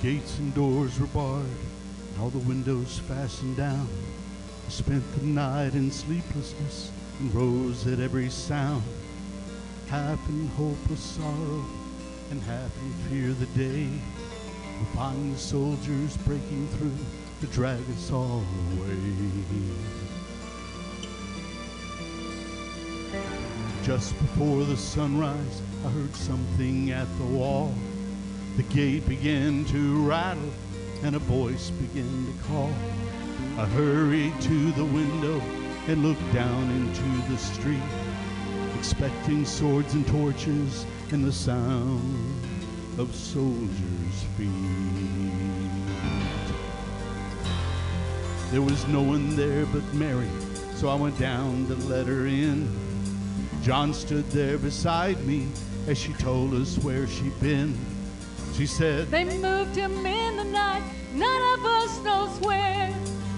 Gates and doors were barred, and all the windows fastened down. I spent the night in sleeplessness and rose at every sound, half in hopeless sorrow and half in fear the day will find the soldiers breaking through to drag us all away. Just before the sunrise, I heard something at the wall. The gate began to rattle and a voice began to call. I hurried to the window and looked down into the street, expecting swords and torches and the sound of soldiers' feet. There was no one there but Mary, so I went down to let her in. John stood there beside me as she told us where she'd been. She said, "They moved him in the night, none of us knows where.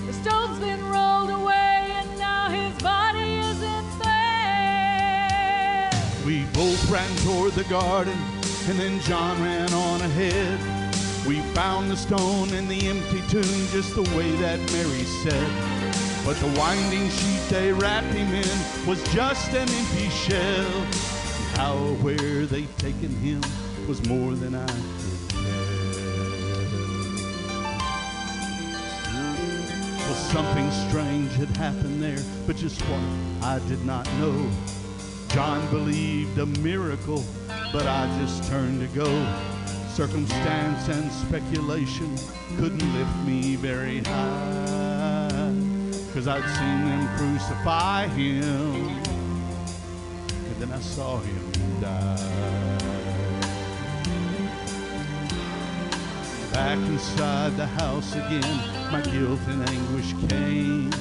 The stone's been rolled away and now his body isn't there." We both ran toward the garden and then John ran on ahead. We found the stone and the empty tomb just the way that Mary said. But the winding sheet they wrapped him in was just an empty shell. And how or where they'd taken him was more than I could tell. Well, something strange had happened there, but just what I did not know. John believed a miracle, but I just turned to go. Circumstance and speculation couldn't lift me very high, 'cause I'd seen them crucify him, and then I saw him die. Back inside the house again, my guilt and anguish came.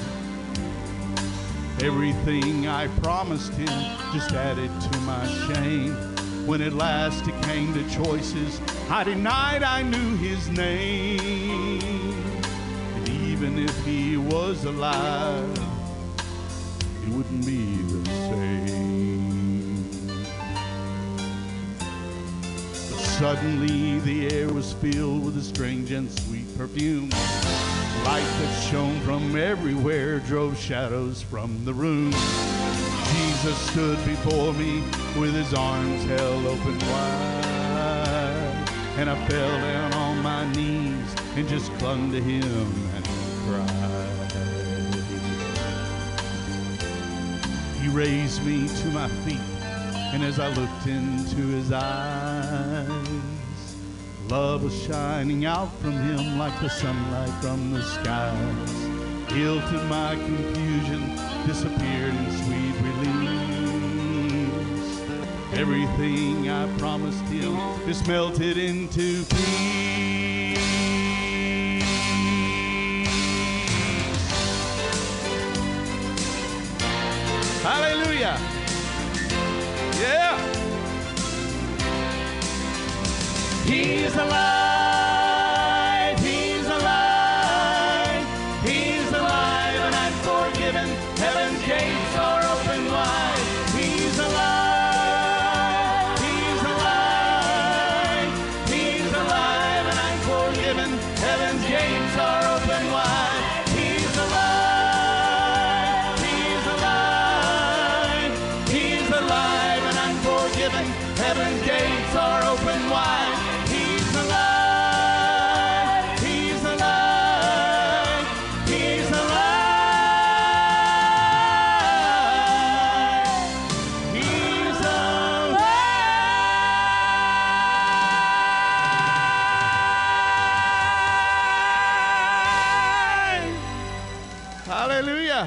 Everything I promised him just added to my shame. When at last it came to choices, I denied I knew his name. And even if he was alive, it wouldn't be the same. But suddenly the air was filled with a strange and sweet perfume. Light that shone from everywhere drove shadows from the room. Jesus stood before me with his arms held open wide, and I fell down on my knees and just clung to him and cried. He raised me to my feet, and as I looked into his eyes, love was shining out from him like the sunlight from the skies. Guilt and my confusion disappeared in sweet release. Everything I promised him just melted into peace. Hallelujah. Yeah. He's alive, he's alive, he's alive, and I'm forgiven. Heaven's gates are open wide. He's alive, he's alive, he's alive, and I'm forgiven. Heaven's gates are open wide. He's alive, he's alive, he's alive, and I'm forgiven. Heaven's gates are open wide. He's alive, he's alive, he's alive, he's alive. Hallelujah.